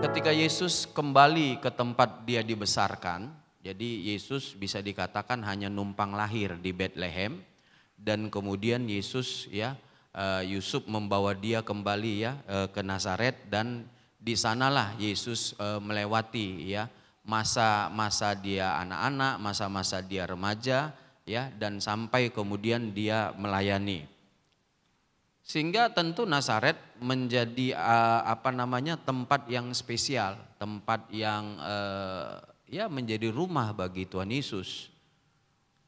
Ketika Yesus kembali ke tempat dia dibesarkan, jadi Yesus bisa dikatakan hanya numpang lahir di Bethlehem, dan kemudian Yesus Yusuf membawa dia kembali ke Nazaret, dan di sanalah Yesus melewati masa-masa dia anak-anak, masa-masa dia remaja dan sampai kemudian dia melayani. Sehingga tentu Nazaret menjadi tempat yang spesial, tempat yang menjadi rumah bagi Tuhan Yesus.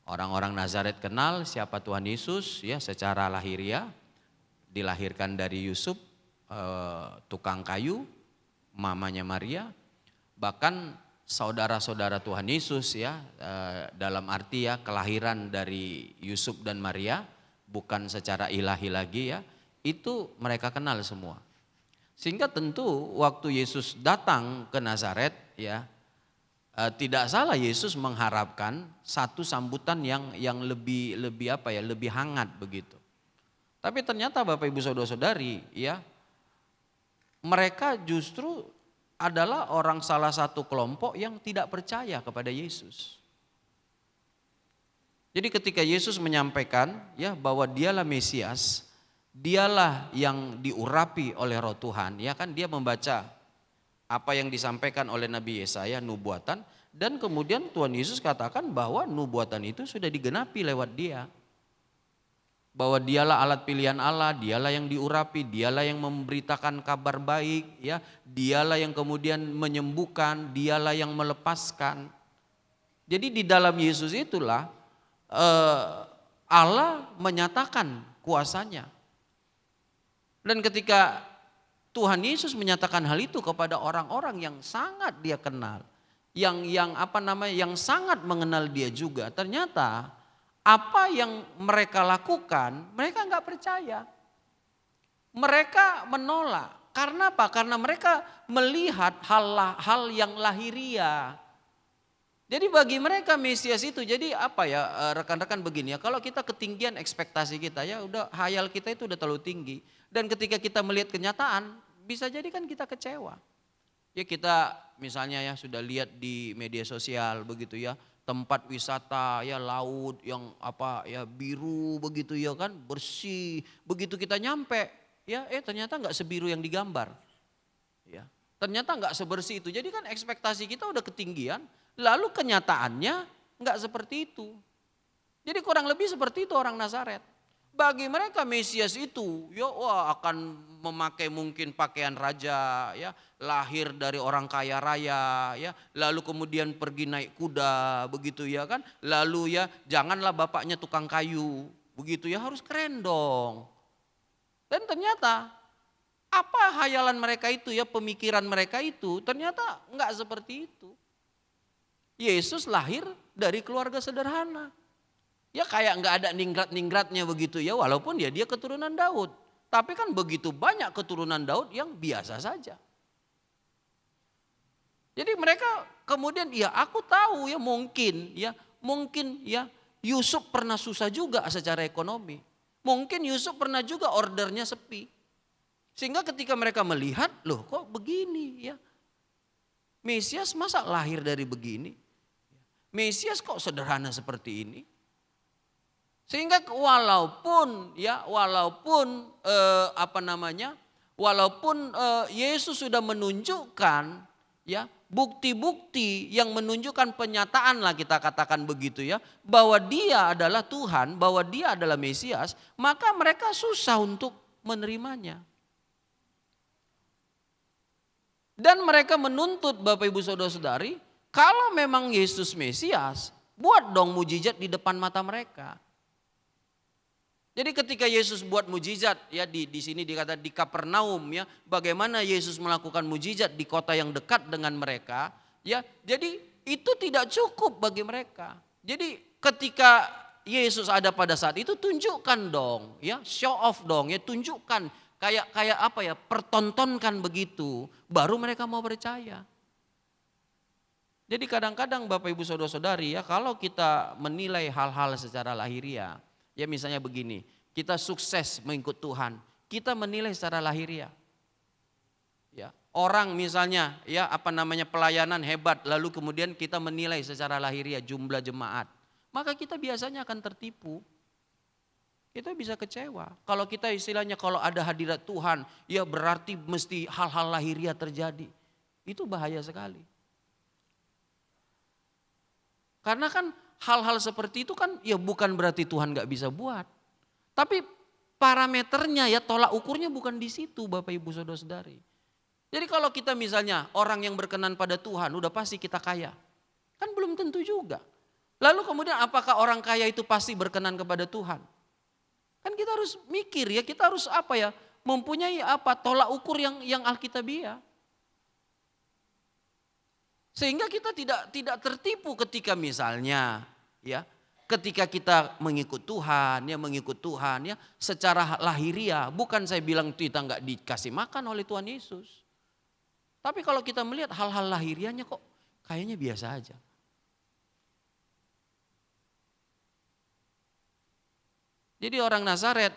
Orang-orang Nazaret kenal siapa Tuhan Yesus secara lahiriah, dilahirkan dari Yusuf, tukang kayu, mamanya Maria, bahkan saudara-saudara Tuhan Yesus dalam arti kelahiran dari Yusuf dan Maria, bukan secara ilahi lagi itu mereka kenal semua. Sehingga tentu waktu Yesus datang ke Nazaret tidak salah Yesus mengharapkan satu sambutan yang lebih hangat begitu. Tapi ternyata Bapak Ibu Saudara-saudari mereka justru adalah salah satu kelompok yang tidak percaya kepada Yesus. Jadi ketika Yesus menyampaikan bahwa dialah Mesias, dialah yang diurapi oleh Roh Tuhan, kan dia membaca apa yang disampaikan oleh Nabi Yesaya, nubuatan, dan kemudian Tuhan Yesus katakan bahwa nubuatan itu sudah digenapi lewat dia. Bahwa dialah alat pilihan Allah, dialah yang diurapi, dialah yang memberitakan kabar baik, dialah yang kemudian menyembuhkan, dialah yang melepaskan. Jadi di dalam Yesus itulah Allah menyatakan kuasanya. Dan ketika Tuhan Yesus menyatakan hal itu kepada orang-orang yang sangat dia kenal, yang sangat mengenal dia juga, ternyata apa yang mereka lakukan, mereka nggak percaya. Mereka menolak. Karena apa? Karena mereka melihat hal yang lahiriah. Jadi bagi mereka Mesias itu, jadi rekan-rekan begini kalau kita ketinggian ekspektasi kita udah hayal kita itu udah terlalu tinggi, dan ketika kita melihat kenyataan bisa jadi kan kita kecewa. Kita misalnya sudah lihat di media sosial begitu tempat wisata laut yang biru begitu kan, bersih, begitu kita nyampe ternyata nggak sebiru yang digambar. Ternyata nggak sebersih itu. Jadi kan ekspektasi kita udah ketinggian, lalu kenyataannya nggak seperti itu. Jadi kurang lebih seperti itu orang Nazaret. Bagi mereka Mesias itu akan memakai mungkin pakaian raja, lahir dari orang kaya raya, lalu kemudian pergi naik kuda begitu kan. Lalu janganlah bapaknya tukang kayu, begitu harus keren dong. Dan ternyata apa hayalan mereka itu pemikiran mereka itu ternyata enggak seperti itu. Yesus lahir dari keluarga sederhana. Kayak enggak ada ningrat-ningratnya begitu walaupun dia keturunan Daud. Tapi kan begitu banyak keturunan Daud yang biasa saja. Jadi mereka kemudian aku tahu mungkin Yusuf pernah susah juga secara ekonomi. Mungkin Yusuf pernah juga ordernya sepi. Sehingga ketika mereka melihat, loh kok begini Mesias masa lahir dari begini? Mesias kok sederhana seperti ini? Sehingga walaupun Yesus sudah menunjukkan bukti-bukti yang menunjukkan penyataan lah kita katakan begitu bahwa dia adalah Tuhan, bahwa dia adalah Mesias, maka mereka susah untuk menerimanya. Dan mereka menuntut Bapak Ibu Saudara-saudari, kalau memang Yesus Mesias, buat dong mujizat di depan mata mereka. Jadi ketika Yesus buat mujizat di sini dikata di Kapernaum bagaimana Yesus melakukan mujizat di kota yang dekat dengan mereka jadi itu tidak cukup bagi mereka. Jadi ketika Yesus ada pada saat itu tunjukkan dong show off dong tunjukkan kayak pertontonkan begitu baru mereka mau percaya. Jadi kadang-kadang Bapak Ibu Saudara-saudari kalau kita menilai hal-hal secara lahiriah misalnya begini, kita sukses mengikut Tuhan, kita menilai secara lahiriah. orang misalnya ya pelayanan hebat, lalu kemudian kita menilai secara lahiriah jumlah jemaat, maka kita biasanya akan tertipu. Kita bisa kecewa. Kalau kita istilahnya kalau ada hadirat Tuhan, ya berarti mesti hal-hal lahiriah terjadi. Itu bahaya sekali. Karena kan hal-hal seperti itu kan ya bukan berarti Tuhan gak bisa buat. Tapi parameternya ya tolak ukurnya bukan di situ Bapak Ibu Saudara-saudari. Jadi kalau kita misalnya orang yang berkenan pada Tuhan udah pasti kita kaya. Kan belum tentu juga. Lalu kemudian apakah orang kaya itu pasti berkenan kepada Tuhan? Kan kita harus mikir ya, kita harus mempunyai tolak ukur yang alkitabiah. Sehingga kita tidak tertipu ketika misalnya ya, ketika kita mengikut Tuhan ya secara lahiriah, bukan saya bilang kita nggak dikasih makan oleh Tuhan Yesus. Tapi kalau kita melihat hal-hal lahiriahnya kok kayaknya biasa aja. Jadi orang Nazaret,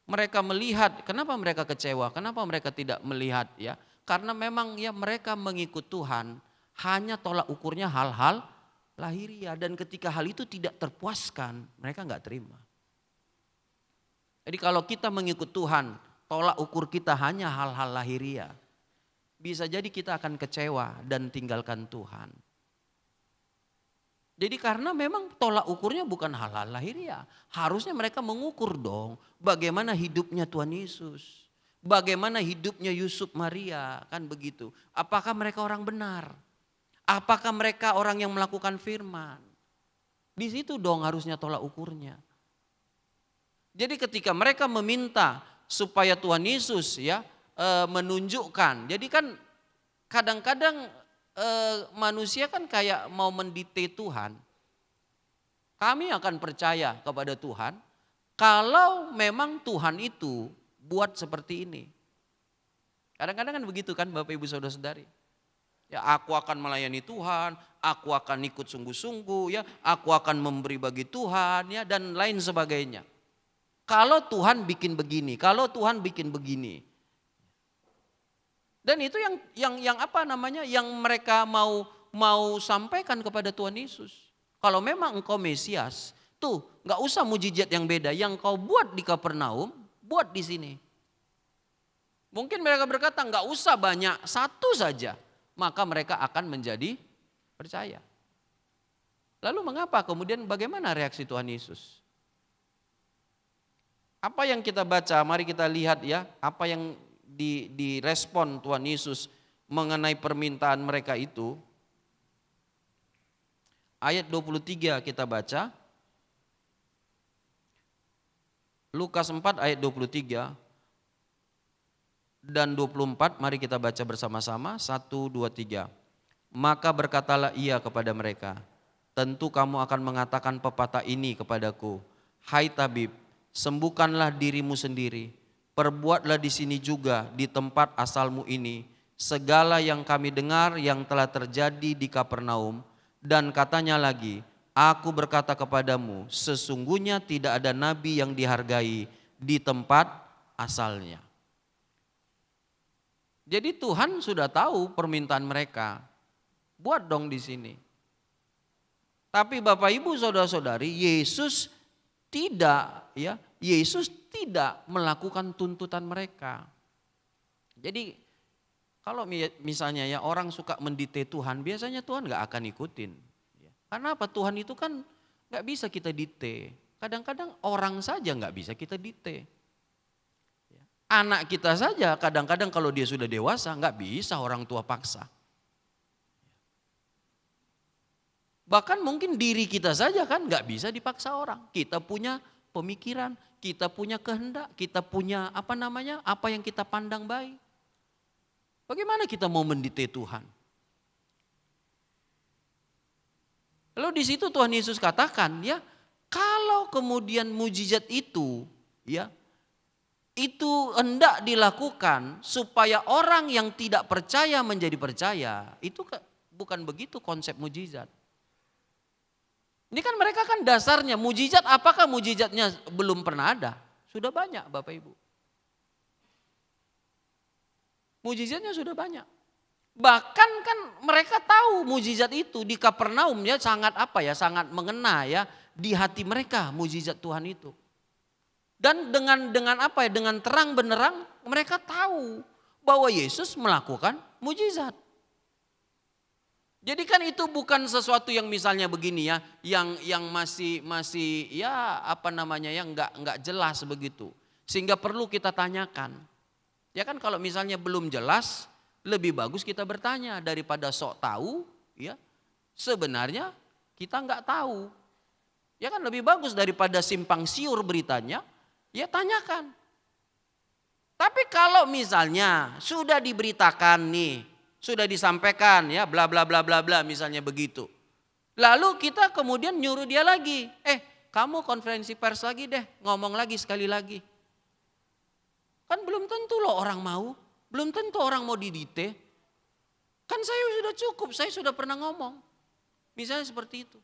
mereka melihat, kenapa mereka kecewa, kenapa mereka tidak melihat ya? Karena memang ya mereka mengikut Tuhan, hanya tolak ukurnya hal-hal lahiriah. Dan ketika hal itu tidak terpuaskan, mereka nggak terima. Jadi kalau kita mengikut Tuhan, tolak ukur kita hanya hal-hal lahiriah. Bisa jadi kita akan kecewa dan tinggalkan Tuhan. Jadi karena memang tolak ukurnya bukan hal-hal lahiriah. Harusnya mereka mengukur dong bagaimana hidupnya Tuhan Yesus. Bagaimana hidupnya Yusuf Maria, kan begitu. Apakah mereka orang benar? Apakah mereka orang yang melakukan firman? Di situ dong harusnya tolak ukurnya. Jadi ketika mereka meminta supaya Tuhan Yesus menunjukkan. Jadi kan kadang-kadang manusia kan kayak mau mendikte Tuhan. Kami akan percaya kepada Tuhan kalau memang Tuhan itu buat seperti ini. Kadang-kadang kan begitu kan Bapak Ibu Saudara-saudari. Ya aku akan melayani Tuhan, aku akan ikut sungguh-sungguh ya, aku akan memberi bagi Tuhan ya dan lain sebagainya. Kalau Tuhan bikin begini, kalau Tuhan bikin begini. Dan itu yang mereka mau sampaikan kepada Tuhan Yesus. Kalau memang engkau Mesias, tuh nggak usah mujizat yang beda. Yang kau buat di Kapernaum, buat di sini. Mungkin mereka berkata nggak usah banyak, satu saja. Maka mereka akan menjadi percaya. Lalu mengapa kemudian bagaimana reaksi Tuhan Yesus? Apa yang kita baca, mari kita lihat ya, apa yang direspon Tuhan Yesus mengenai permintaan mereka itu. Ayat 23 kita baca. Lukas 4 ayat 23 dan 24, mari kita baca bersama-sama. 1, 2, 3. Maka berkatalah ia kepada mereka, tentu kamu akan mengatakan pepatah ini kepadaku, hai tabib, sembuhkanlah dirimu sendiri. Perbuatlah di sini juga di tempat asalmu ini segala yang kami dengar yang telah terjadi di Kapernaum. Dan katanya lagi, aku berkata kepadamu, sesungguhnya tidak ada nabi yang dihargai di tempat asalnya. Jadi Tuhan sudah tahu permintaan mereka, buat dong di sini. Tapi Bapak Ibu Saudara-saudari, Yesus tidak melakukan tuntutan mereka. Jadi kalau misalnya ya orang suka mendikte Tuhan, biasanya Tuhan gak akan ikutin. Karena apa? Tuhan itu kan gak bisa kita dikte. Kadang-kadang orang saja gak bisa kita dikte. Anak kita saja kadang-kadang kalau dia sudah dewasa gak bisa orang tua paksa. Bahkan mungkin diri kita saja kan gak bisa dipaksa orang. Kita punya pemikiran, kita punya kehendak, kita punya apa yang kita pandang baik. Bagaimana kita mau mendikte Tuhan? Lalu di situ Tuhan Yesus katakan ya, kalau kemudian mujizat itu ya, itu hendak dilakukan supaya orang yang tidak percaya menjadi percaya, itu bukan begitu konsep mujizat. Ini kan mereka kan dasarnya mujizat, apakah mujizatnya belum pernah ada? Sudah banyak Bapak Ibu. Mujizatnya sudah banyak. Bahkan kan mereka tahu mujizat itu di Kapernaum ya sangat sangat mengena ya di hati mereka mujizat Tuhan itu. Dan dengan terang benderang mereka tahu bahwa Yesus melakukan mujizat. Jadi kan itu bukan sesuatu yang misalnya begini ya, yang masih ya yang enggak jelas begitu. Sehingga perlu kita tanyakan. Ya kan kalau misalnya belum jelas, lebih bagus kita bertanya daripada sok tahu, ya. Sebenarnya kita enggak tahu. Ya kan lebih bagus daripada simpang siur beritanya, ya tanyakan. Tapi kalau misalnya sudah diberitakan nih, sudah disampaikan ya bla bla bla bla bla misalnya begitu. Lalu kita kemudian nyuruh dia lagi, kamu konferensi pers lagi deh, ngomong lagi sekali lagi. Kan belum tentu loh orang mau, belum tentu orang mau didite. Kan saya sudah cukup, saya sudah pernah ngomong. Misalnya seperti itu.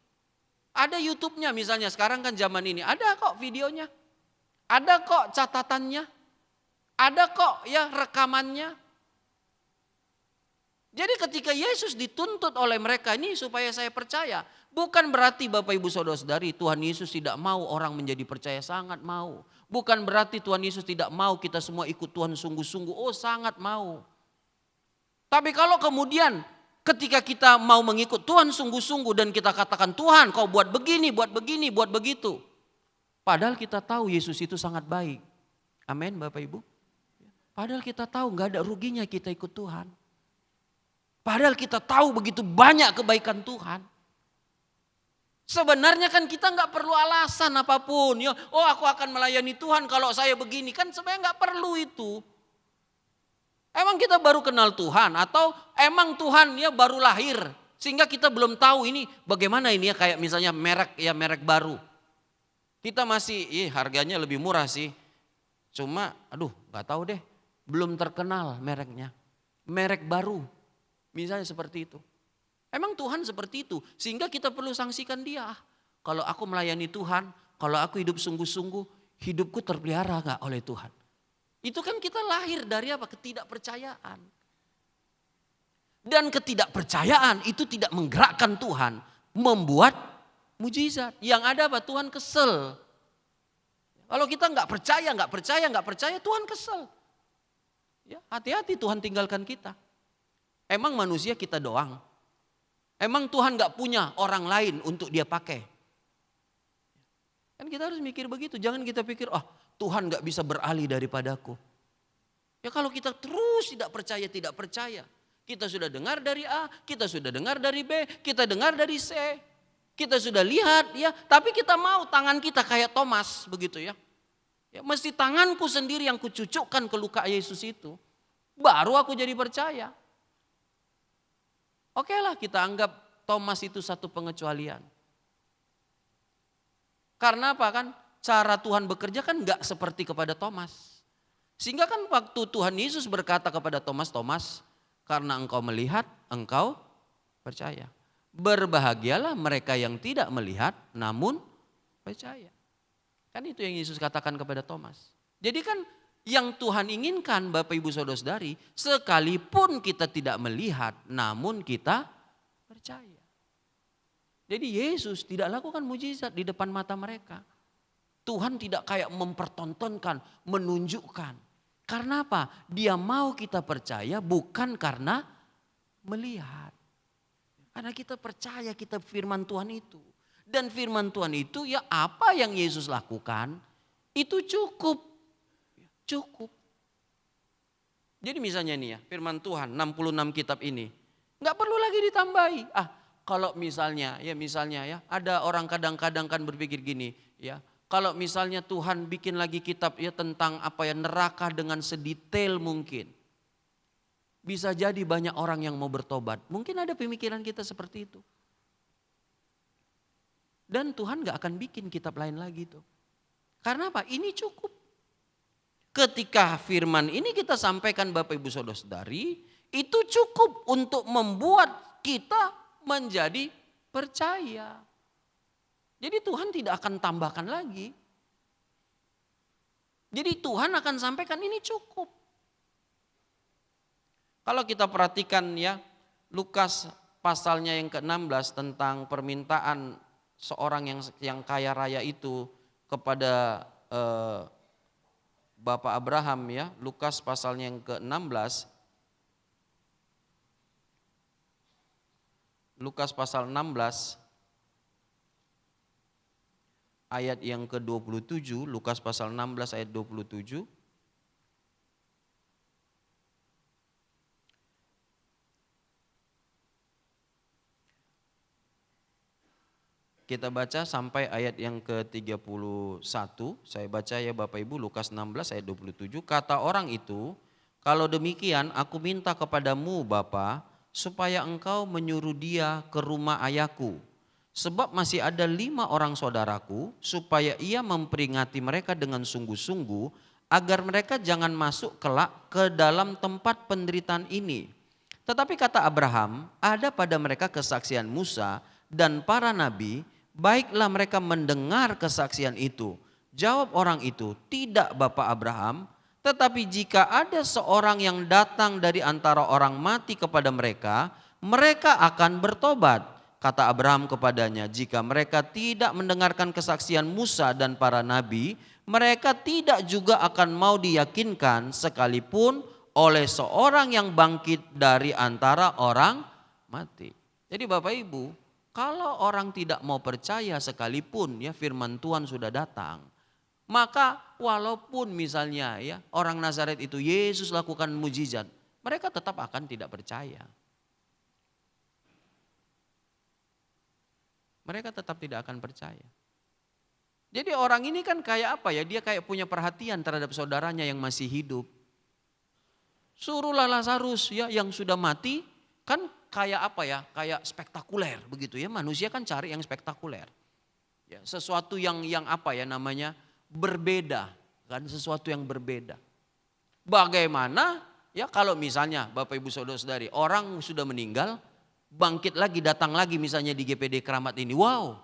Ada YouTube-nya misalnya, sekarang kan zaman ini, ada kok videonya. Ada kok catatannya. Ada kok ya rekamannya. Jadi ketika Yesus dituntut oleh mereka ini supaya saya percaya. Bukan berarti Bapak Ibu Saudara-saudari Tuhan Yesus tidak mau orang menjadi percaya, sangat mau. Bukan berarti Tuhan Yesus tidak mau kita semua ikut Tuhan sungguh-sungguh, oh sangat mau. Tapi kalau kemudian ketika kita mau mengikut Tuhan sungguh-sungguh dan kita katakan Tuhan kau buat begini, buat begini, buat begitu. Padahal kita tahu Yesus itu sangat baik. Amin Bapak Ibu. Padahal kita tahu gak ada ruginya kita ikut Tuhan. Padahal kita tahu begitu banyak kebaikan Tuhan. Sebenarnya kan kita gak perlu alasan apapun. Ya, oh aku akan melayani Tuhan kalau saya begini. Kan sebenarnya gak perlu itu. Emang kita baru kenal Tuhan atau emang Tuhan ya baru lahir. Sehingga kita belum tahu ini bagaimana ini ya kayak misalnya merek baru. Kita masih harganya lebih murah sih. Cuma gak tahu deh. Belum terkenal mereknya. Merek baru. Misalnya seperti itu. Emang Tuhan seperti itu. Sehingga kita perlu sanksikan dia. Kalau aku melayani Tuhan, kalau aku hidup sungguh-sungguh, hidupku terpelihara gak oleh Tuhan. Itu kan kita lahir dari apa? Ketidakpercayaan. Dan ketidakpercayaan itu tidak menggerakkan Tuhan. Membuat mujizat. Yang ada apa? Tuhan kesel. Kalau kita gak percaya, Tuhan kesel. Ya, hati-hati Tuhan tinggalkan kita. Emang manusia kita doang. Emang Tuhan gak punya orang lain untuk dia pakai. Kan kita harus mikir begitu. Jangan kita pikir Tuhan gak bisa beralih daripadaku. Ya kalau kita terus tidak percaya. Kita sudah dengar dari A, kita sudah dengar dari B, kita dengar dari C. Kita sudah lihat ya. Tapi kita mau tangan kita kayak Thomas begitu ya. Ya mesti tanganku sendiri yang kucucukkan ke luka Yesus itu. Baru aku jadi percaya. Oke lah kita anggap Thomas itu satu pengecualian. Karena apa kan? Cara Tuhan bekerja kan gak seperti kepada Thomas. Sehingga kan waktu Tuhan Yesus berkata kepada Thomas, Thomas, karena engkau melihat, engkau percaya. Berbahagialah mereka yang tidak melihat namun percaya. Kan itu yang Yesus katakan kepada Thomas. Jadi kan yang Tuhan inginkan Bapak Ibu Saudara-saudari, sekalipun kita tidak melihat namun kita percaya. Jadi Yesus tidak lakukan mujizat di depan mata mereka. Tuhan tidak kayak mempertontonkan, menunjukkan. Karena apa? Dia mau kita percaya bukan karena melihat. Karena kita percaya kita firman Tuhan itu. Dan firman Tuhan itu ya apa yang Yesus lakukan itu cukup. Cukup. Jadi misalnya nih ya firman Tuhan 66 kitab ini. Gak perlu lagi ditambahi. Kalau misalnya ya ada orang kadang-kadang kan berpikir gini ya. Kalau misalnya Tuhan bikin lagi kitab ya tentang neraka dengan sedetail mungkin. Bisa jadi banyak orang yang mau bertobat. Mungkin ada pemikiran kita seperti itu. Dan Tuhan gak akan bikin kitab lain lagi tuh. Karena apa? Ini cukup. Ketika firman ini kita sampaikan Bapak Ibu Saudara-saudari, itu cukup untuk membuat kita menjadi percaya. Jadi Tuhan tidak akan tambahkan lagi. Jadi Tuhan akan sampaikan ini cukup. Kalau kita perhatikan ya, Lukas pasalnya yang ke-16 tentang permintaan seorang yang kaya raya itu kepada Bapak Abraham ya, Lukas pasalnya yang ke-16, Lukas pasal 16 ayat yang ke-27, Lukas pasal 16 ayat 27. Kita baca sampai ayat yang ke-31, saya baca ya Bapak Ibu, Lukas 16 ayat 27, kata orang itu, kalau demikian aku minta kepadamu Bapa, supaya engkau menyuruh dia ke rumah ayahku, sebab masih ada 5 orang saudaraku, supaya ia memperingati mereka dengan sungguh-sungguh, agar mereka jangan masuk kelak ke dalam tempat penderitaan ini. Tetapi kata Abraham, ada pada mereka kesaksian Musa dan para nabi, baiklah mereka mendengar kesaksian itu. Jawab orang itu, tidak Bapak Abraham, tetapi jika ada seorang yang datang dari antara orang mati kepada mereka, mereka akan bertobat. Kata Abraham kepadanya, jika mereka tidak mendengarkan kesaksian Musa dan para nabi, mereka tidak juga akan mau diyakinkan sekalipun oleh seorang yang bangkit dari antara orang mati. Jadi Bapak Ibu, kalau orang tidak mau percaya sekalipun ya firman Tuhan sudah datang, maka walaupun misalnya ya orang Nazaret itu Yesus lakukan mujizat, mereka tetap akan tidak percaya. Mereka tetap tidak akan percaya. Jadi orang ini kan kayak apa ya? Dia kayak punya perhatian terhadap saudaranya yang masih hidup. Suruhlah Lazarus ya yang sudah mati, kan kayak apa ya? Kayak spektakuler begitu ya. Manusia kan cari yang spektakuler. Ya, sesuatu yang apa ya namanya? Berbeda, kan sesuatu yang berbeda. Bagaimana ya kalau misalnya Bapak Ibu Saudara-saudari, orang sudah meninggal, bangkit lagi, datang lagi misalnya di GPD Keramat ini. Wow.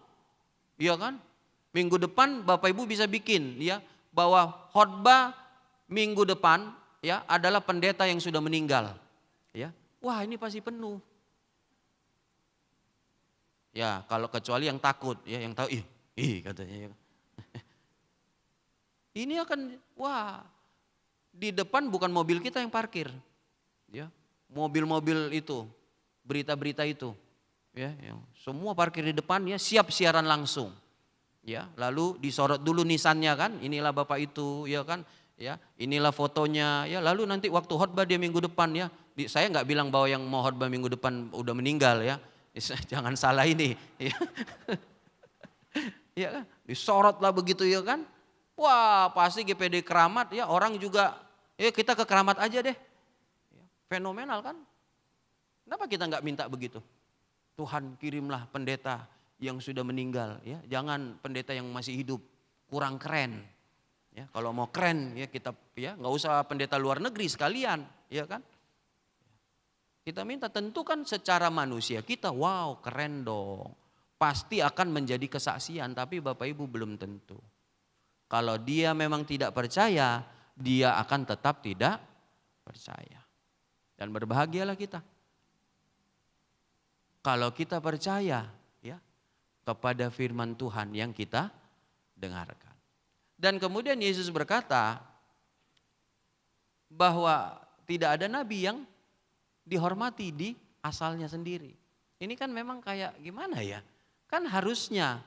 Iya kan? Minggu depan Bapak Ibu bisa bikin ya bahwa khotbah minggu depan ya adalah pendeta yang sudah meninggal. Ya. Wah, ini pasti penuh. Ya, kalau kecuali yang takut ya, yang tahu katanya. Ini akan wah, di depan bukan mobil kita yang parkir. Ya. Mobil-mobil itu, berita-berita itu. Ya, yang semua parkir di depan ya, siap siaran langsung. Ya, lalu disorot dulu nisannya kan, inilah Bapak itu, ya kan, ya, inilah fotonya, ya, lalu nanti waktu khotbah dia minggu depan ya, saya nggak bilang bahwa yang mau khotbah minggu depan udah meninggal ya, jangan salah ini, ya, ya kan, disorot lah begitu ya kan, wah pasti GPD Keramat ya orang juga, ya kita ke Keramat aja deh, fenomenal kan, kenapa kita nggak minta begitu? Tuhan kirimlah pendeta yang sudah meninggal ya, jangan pendeta yang masih hidup, kurang keren. Ya, kalau mau keren ya kita ya nggak usah pendeta luar negeri sekalian, ya kan? Kita minta tentu kan secara manusia kita wow keren dong. Pasti akan menjadi kesaksian, tapi Bapak Ibu belum tentu. Kalau dia memang tidak percaya, dia akan tetap tidak percaya. Dan berbahagialah kita. Kalau kita percaya ya kepada firman Tuhan yang kita dengarkan. Dan kemudian Yesus berkata bahwa tidak ada nabi yang dihormati di asalnya sendiri. Ini kan memang kayak gimana ya? Kan harusnya,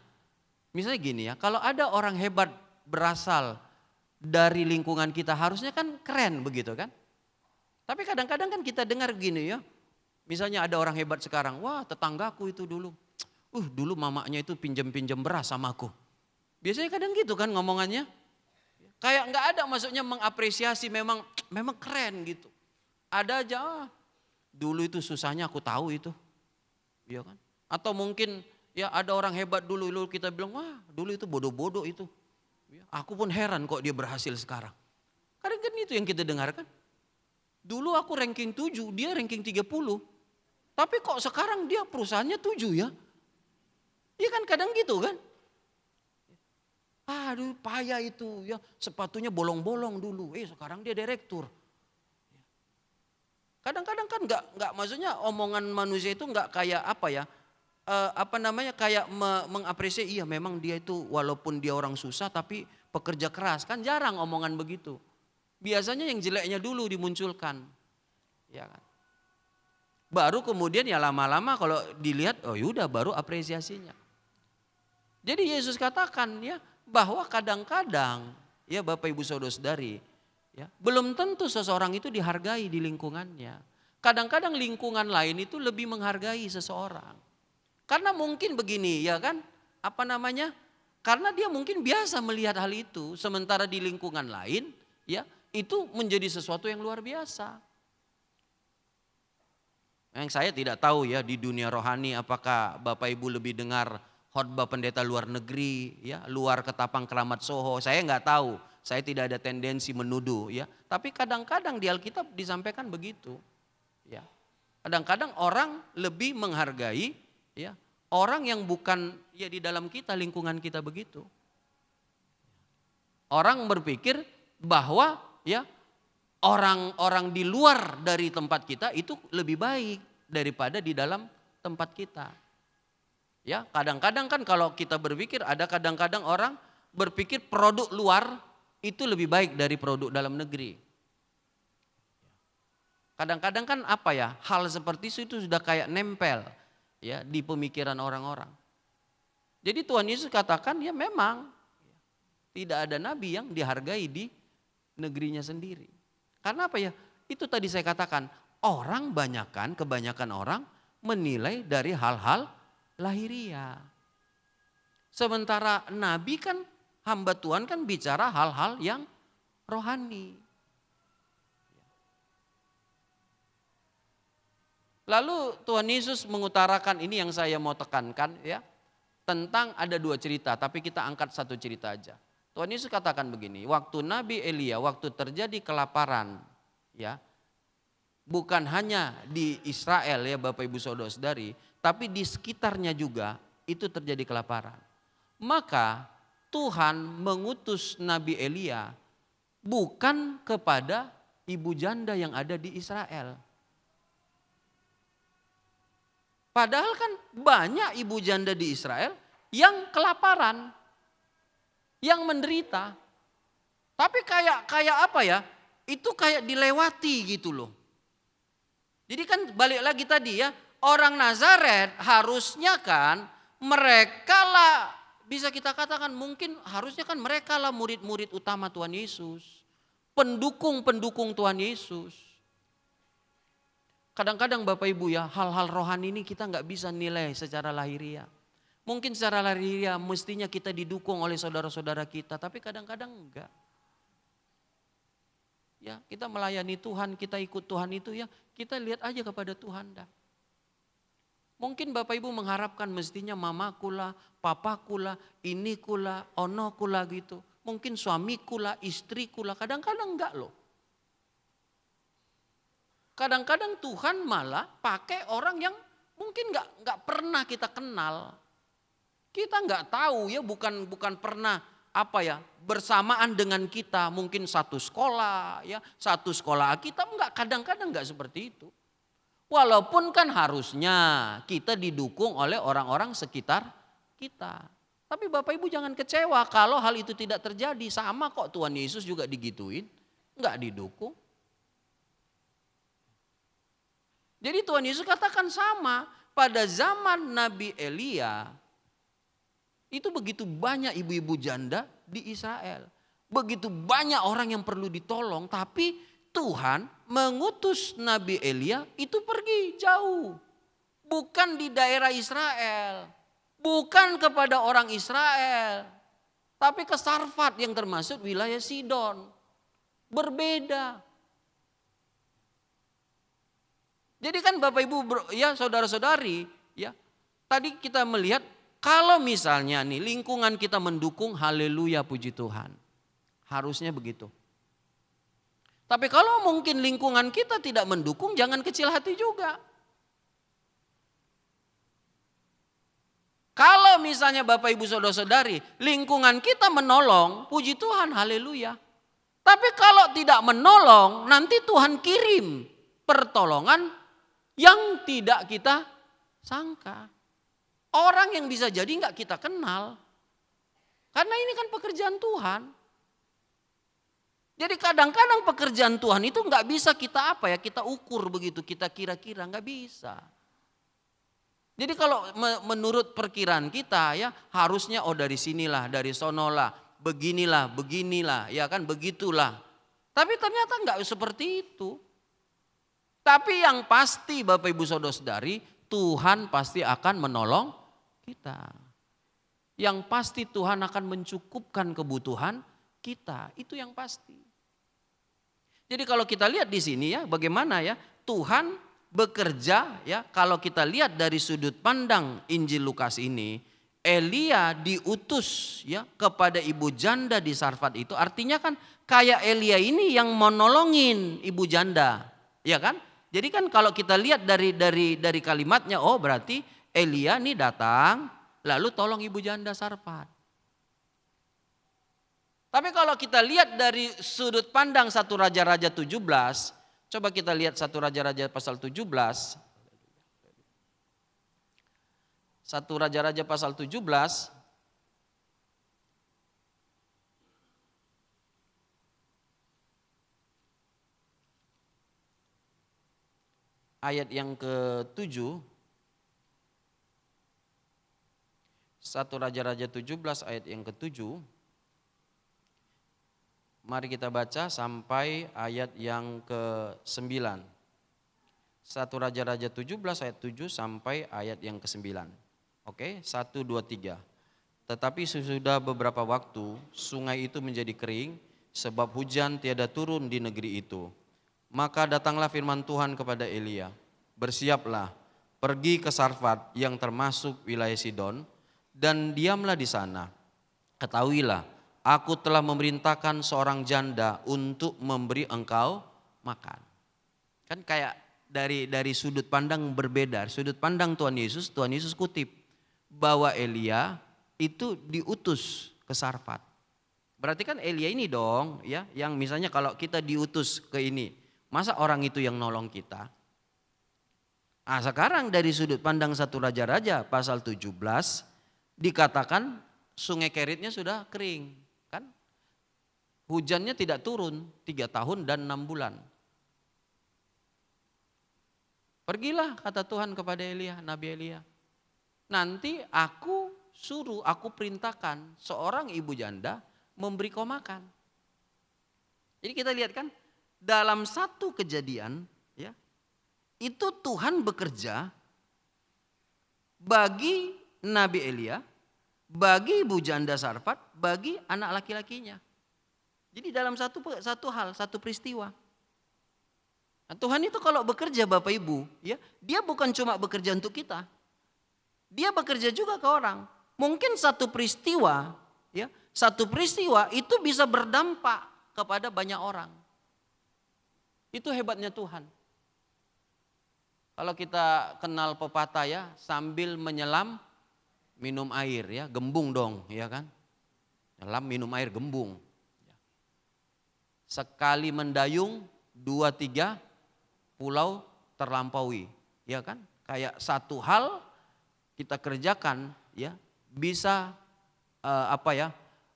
misalnya gini ya, kalau ada orang hebat berasal dari lingkungan kita harusnya kan keren begitu kan? Tapi kadang-kadang kan kita dengar gini ya, misalnya ada orang hebat sekarang, wah tetanggaku itu dulu. Dulu mamanya itu pinjam-pinjam beras sama aku. Biasanya kadang gitu kan ngomongannya. Kayak nggak ada maksudnya mengapresiasi memang keren gitu. Ada aja, dulu itu susahnya aku tahu itu. Iya kan? Atau mungkin ya ada orang hebat dulu kita bilang, wah dulu itu bodoh-bodoh itu. Aku pun heran kok dia berhasil sekarang. Kadang kan itu yang kita dengarkan. Dulu aku ranking 7, dia ranking 30. Tapi kok sekarang dia perusahaannya 7 ya. Iya kan kadang gitu kan. Aduh payah itu ya, sepatunya bolong-bolong dulu. Sekarang dia direktur. Kadang-kadang kan nggak maksudnya omongan manusia itu nggak kayak apa ya, kayak mengapresiasi, iya memang dia itu walaupun dia orang susah tapi pekerja keras, kan jarang omongan begitu. Biasanya yang jeleknya dulu dimunculkan, ya kan. Baru kemudian ya lama-lama kalau dilihat, oh yaudah baru apresiasinya. Jadi Yesus katakan ya bahwa kadang-kadang ya Bapak Ibu Saudara-saudari, ya, belum tentu seseorang itu dihargai di lingkungannya. Kadang-kadang lingkungan lain itu lebih menghargai seseorang. Karena mungkin begini ya kan, karena dia mungkin biasa melihat hal itu, sementara di lingkungan lain ya itu menjadi sesuatu yang luar biasa. Yang saya tidak tahu ya di dunia rohani apakah Bapak Ibu lebih dengar khotbah pendeta luar negeri, ya luar Ketapang Keramat Soho, saya nggak tahu. Saya tidak ada tendensi menuduh ya. Tapi kadang-kadang di Alkitab disampaikan begitu. Ya. Kadang-kadang orang lebih menghargai ya orang yang bukan ya di dalam kita, lingkungan kita begitu. Orang berpikir bahwa ya orang-orang di luar dari tempat kita itu lebih baik daripada di dalam tempat kita. Ya, kadang-kadang kan kalau kita berpikir, ada kadang-kadang orang berpikir produk luar itu lebih baik dari produk dalam negeri. Kadang-kadang kan hal seperti itu sudah kayak nempel ya di pemikiran orang-orang. Jadi Tuhan Yesus katakan ya memang tidak ada nabi yang dihargai di negerinya sendiri. Karena itu tadi saya katakan, kebanyakan orang menilai dari hal-hal lahiriah. Sementara nabi kan, hamba Tuhan kan bicara hal-hal yang rohani. Lalu Tuhan Yesus mengutarakan, ini yang saya mau tekankan ya, tentang ada 2 cerita, tapi kita angkat 1 cerita aja. Tuhan Yesus katakan begini, waktu Nabi Elia, waktu terjadi kelaparan, ya, bukan hanya di Israel ya Bapak Ibu Saudara-saudari, tapi di sekitarnya juga itu terjadi kelaparan. Maka Tuhan mengutus Nabi Elia bukan kepada ibu janda yang ada di Israel. Padahal kan banyak ibu janda di Israel yang kelaparan, yang menderita. Tapi itu kayak dilewati gitu loh. Jadi kan balik lagi tadi ya, orang Nazaret harusnya kan mereka lah, bisa kita katakan mungkin harusnya kan mereka lah murid-murid utama Tuhan Yesus. Pendukung-pendukung Tuhan Yesus. Kadang-kadang Bapak Ibu ya, hal-hal rohani ini kita nggak bisa nilai secara lahiriah. Mungkin secara lahiriah mestinya kita didukung oleh saudara-saudara kita, tapi kadang-kadang enggak. Ya, kita melayani Tuhan, kita ikut Tuhan itu ya, kita lihat aja kepada Tuhan dah. Mungkin Bapak Ibu mengharapkan mestinya mamakulah, papakulah, inikulah, onokulah gitu. Mungkin suamikulah, istrikulah, kadang-kadang enggak loh. Kadang-kadang Tuhan malah pakai orang yang mungkin enggak pernah kita kenal. Kita nggak tahu ya, bukan pernah bersamaan dengan kita, mungkin satu sekolah kita kadang-kadang nggak seperti itu. Walaupun kan harusnya kita didukung oleh orang-orang sekitar kita. Tapi Bapak Ibu jangan kecewa kalau hal itu tidak terjadi. Sama kok Tuhan Yesus juga digituin, nggak didukung. Jadi Tuhan Yesus katakan sama pada zaman Nabi Elia. Itu begitu banyak ibu-ibu janda di Israel. Begitu banyak orang yang perlu ditolong. Tapi Tuhan mengutus Nabi Elia itu pergi jauh. Bukan di daerah Israel. Bukan kepada orang Israel. Tapi ke Sarfat yang termasuk wilayah Sidon. Berbeda. Jadi kan Bapak Ibu ya saudara-saudari ya. Tadi kita melihat kalau misalnya nih lingkungan kita mendukung, haleluya puji Tuhan. Harusnya begitu. Tapi kalau mungkin lingkungan kita tidak mendukung, jangan kecil hati juga. Kalau misalnya Bapak Ibu Saudara-saudari, lingkungan kita menolong, puji Tuhan, haleluya. Tapi kalau tidak menolong, nanti Tuhan kirim pertolongan yang tidak kita sangka. Orang yang bisa jadi nggak kita kenal. Karena ini kan pekerjaan Tuhan. Jadi kadang-kadang pekerjaan Tuhan itu nggak bisa kita kita ukur begitu, kita kira-kira, nggak bisa. Jadi kalau menurut perkiraan kita harusnya dari sinilah, dari sonolah, beginilah, ya kan begitulah. Tapi ternyata nggak seperti itu. Tapi yang pasti Bapak Ibu Saudara-saudari, Tuhan pasti akan menolong kita. Yang pasti Tuhan akan mencukupkan kebutuhan kita, itu yang pasti. Jadi kalau kita lihat di sini bagaimana Tuhan bekerja kalau kita lihat dari sudut pandang Injil Lukas ini, Elia diutus kepada ibu janda di Sarfat itu, artinya kan kayak Elia ini yang menolongin ibu janda, ya kan? Jadi kan kalau kita lihat dari kalimatnya, berarti Elia nih datang lalu tolong ibu janda Sarfat. Tapi kalau kita lihat dari sudut pandang 1 Raja-Raja 17, coba kita lihat 1 Raja-Raja pasal 17. 1 Raja-Raja pasal 17. Ayat yang ke-7. 1 Raja-Raja 17 ayat yang ke-7. Mari kita baca sampai ayat yang ke-9. 1 Raja-Raja 17 ayat 7 sampai ayat yang ke-9. Oke, 1, 2, 3. Tetapi sesudah beberapa waktu sungai itu menjadi kering sebab hujan tiada turun di negeri itu. Maka datanglah firman Tuhan kepada Elia, bersiaplah, pergi ke Sarfat yang termasuk wilayah Sidon dan diamlah di sana. Ketahuilah, aku telah memerintahkan seorang janda untuk memberi engkau makan. Kan kayak dari sudut pandang berbeda. Sudut pandang Tuhan Yesus kutip bahwa Elia itu diutus ke Sarfat. Berarti kan Elia ini dong yang misalnya kalau kita diutus ke ini, masa orang itu yang nolong kita? Sekarang dari sudut pandang 1 Raja-Raja pasal 17 dikatakan sungai Keritnya sudah kering. Hujannya tidak turun 3 tahun dan 6 bulan. Pergilah kata Tuhan kepada Elia, Nabi Elia. Nanti aku perintahkan seorang ibu janda memberi kau makan. Jadi kita lihat kan dalam satu kejadian itu Tuhan bekerja bagi Nabi Elia, bagi ibu janda Sarfat, bagi anak laki-lakinya. Jadi dalam satu peristiwa. Nah, Tuhan itu kalau bekerja Bapak Ibu, dia bukan cuma bekerja untuk kita. Dia bekerja juga ke orang. Mungkin satu peristiwa itu bisa berdampak kepada banyak orang. Itu hebatnya Tuhan. Kalau kita kenal pepatah sambil menyelam minum air gembung dong, kan? Nyelam minum air gembung. Sekali mendayung 2-3 pulau terlampaui, kan? Kayak satu hal kita kerjakan bisa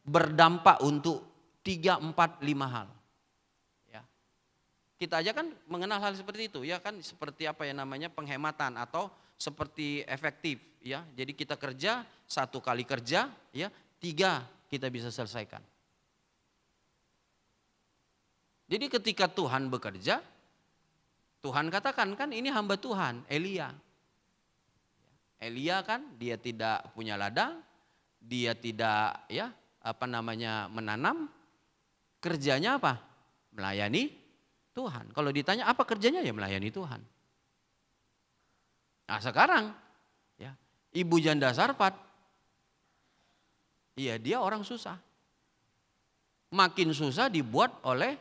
berdampak untuk 3, 4, 5 hal. Kita aja kan mengenal hal seperti itu, kan? Seperti penghematan atau seperti efektif, Jadi kita kerja 1 kali kerja, 3 kita bisa selesaikan. Jadi ketika Tuhan bekerja, Tuhan katakan kan ini hamba Tuhan, Elia. Elia kan dia tidak punya ladang, dia tidak menanam, kerjanya apa? Melayani Tuhan. Kalau ditanya apa kerjanya melayani Tuhan. Nah sekarang ibu janda Sarfat, dia orang susah. Makin susah dibuat oleh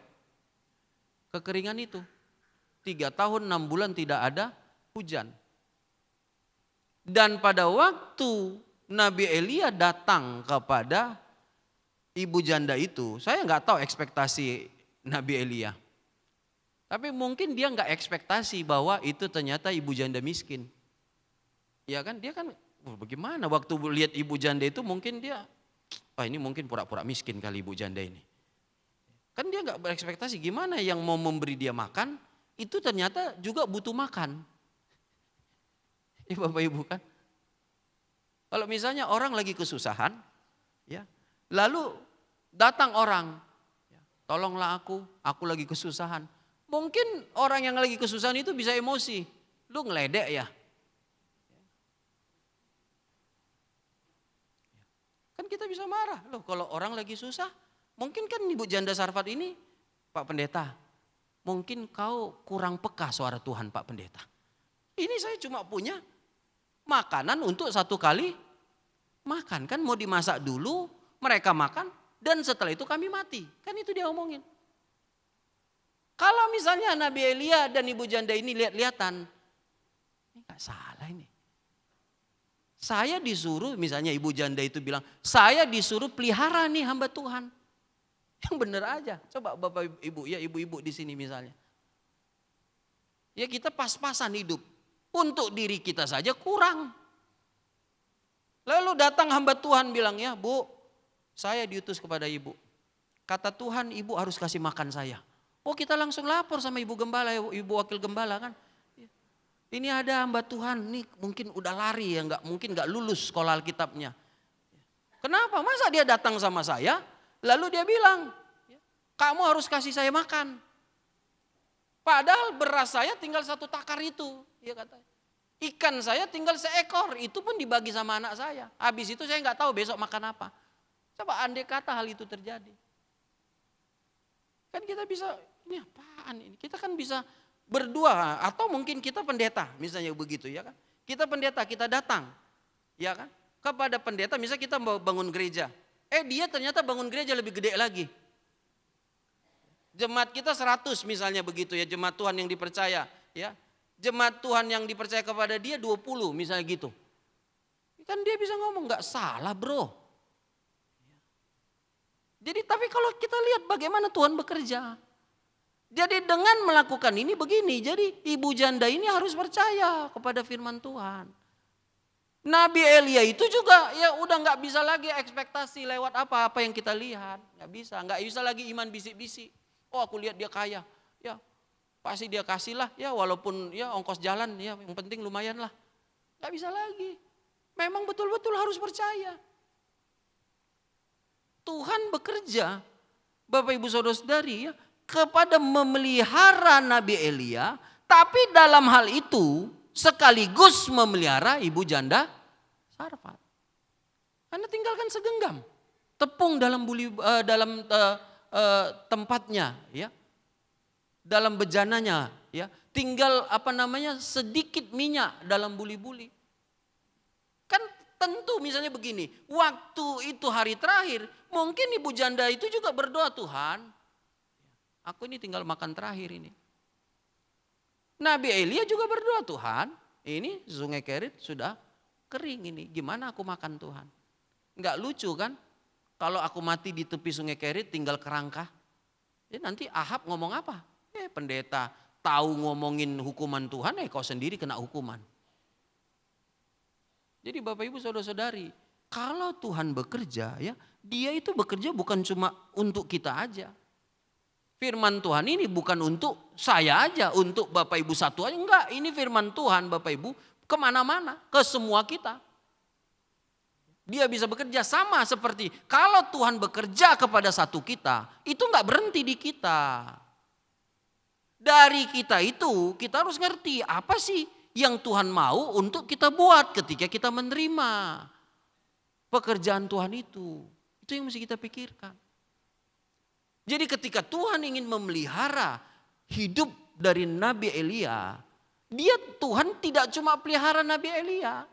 kekeringan itu. 3 tahun 6 bulan tidak ada hujan. Dan pada waktu Nabi Elia datang kepada ibu janda itu, saya nggak tahu ekspektasi Nabi Elia. Tapi mungkin dia nggak ekspektasi bahwa itu ternyata ibu janda miskin. Ya kan, dia kan bagaimana waktu lihat ibu janda itu mungkin dia, ini mungkin pura-pura miskin kali ibu janda ini. Kan dia nggak berekspektasi gimana yang mau memberi dia makan, itu ternyata juga butuh makan. Ya Bapak Ibu kan. Kalau misalnya orang lagi kesusahan, ya, lalu datang orang, tolonglah aku lagi kesusahan. Mungkin orang yang lagi kesusahan itu bisa emosi. Lu ngeledek ya. Kan kita bisa marah. Loh kalau orang lagi susah, mungkin kan ibu janda Sarfat ini, Pak Pendeta, mungkin kau kurang peka suara Tuhan Pak Pendeta. Ini saya cuma punya makanan untuk satu kali makan. Kan mau dimasak dulu, mereka makan, dan setelah itu kami mati. Kan itu dia omongin. Kalau misalnya Nabi Elia dan ibu janda ini lihat-lihatan, ini gak salah ini. Saya disuruh, misalnya ibu janda itu bilang, saya disuruh pelihara nih hamba Tuhan. Yang bener aja. Coba Bapak Ibu, ya ibu-ibu di sini misalnya. Ya kita pas-pasan hidup. Untuk diri kita saja kurang. Lalu datang hamba Tuhan bilang, ya Bu, saya diutus kepada ibu. Kata Tuhan, ibu harus kasih makan saya. Oh kita langsung lapor sama ibu gembala, ibu wakil gembala kan. Ini ada hamba Tuhan, nih mungkin udah lari ya, mungkin nggak lulus sekolah Alkitabnya. Kenapa? Masa dia datang sama saya, lalu dia bilang, kamu harus kasih saya makan. Padahal beras saya tinggal 1 takar itu, dia kata. Ikan saya tinggal seekor, itu pun dibagi sama anak saya. Habis itu saya nggak tahu besok makan apa. Coba andai kata hal itu terjadi. Kan kita bisa, ini apaan ini? Kita kan bisa berdua atau mungkin kita pendeta misalnya begitu ya kan. Kita pendeta, kita datang ya kan kepada pendeta, misalnya kita mau bangun gereja. Dia ternyata bangun gereja lebih gede lagi. Jemaat kita 100 misalnya begitu ya, jemaat Tuhan yang dipercaya ya. Jemaat Tuhan yang dipercaya kepada dia 20 misalnya gitu. Kan dia bisa ngomong nggak salah bro. Jadi tapi kalau kita lihat bagaimana Tuhan bekerja. Jadi dengan melakukan ini begini, jadi ibu janda ini harus percaya kepada firman Tuhan. Nabi Elia itu juga ya udah nggak bisa lagi ekspektasi lewat apa-apa yang kita lihat. Nggak bisa lagi iman bisik-bisik. Oh aku lihat dia kaya, ya pasti dia kasih lah, ya walaupun ya ongkos jalan, ya yang penting lumayan lah. Nggak bisa lagi. Memang betul-betul harus percaya. Tuhan bekerja, Bapak Ibu Saudara-saudari ya, kepada memelihara Nabi Elia, tapi dalam hal itu sekaligus memelihara ibu janda Sarfat. Karena tinggalkan segenggam tepung dalam tempatnya, ya, dalam bejananya, ya, tinggal sedikit minyak dalam buli-buli. Kan tentu misalnya begini, waktu itu hari terakhir, mungkin ibu janda itu juga berdoa, Tuhan, aku ini tinggal makan terakhir ini. Nabi Elia juga berdoa, Tuhan, ini sungai Kerit sudah kering ini, gimana aku makan Tuhan? Enggak lucu kan? Kalau aku mati di tepi sungai Kerit tinggal kerangka, ya nanti Ahab ngomong apa? Pendeta tahu ngomongin hukuman Tuhan, kau sendiri kena hukuman. Jadi Bapak Ibu Saudara-saudari, kalau Tuhan bekerja ya, dia itu bekerja bukan cuma untuk kita aja. Firman Tuhan ini bukan untuk saya aja, untuk Bapak Ibu satu aja, enggak. Ini firman Tuhan Bapak Ibu kemana-mana, ke semua kita. Dia bisa bekerja sama seperti kalau Tuhan bekerja kepada satu kita, itu enggak berhenti di kita. Dari kita itu kita harus ngerti apa sih yang Tuhan mau untuk kita buat ketika kita menerima pekerjaan Tuhan itu. Itu yang mesti kita pikirkan. Jadi ketika Tuhan ingin memelihara hidup dari Nabi Elia, Tuhan tidak cuma pelihara Nabi Elia.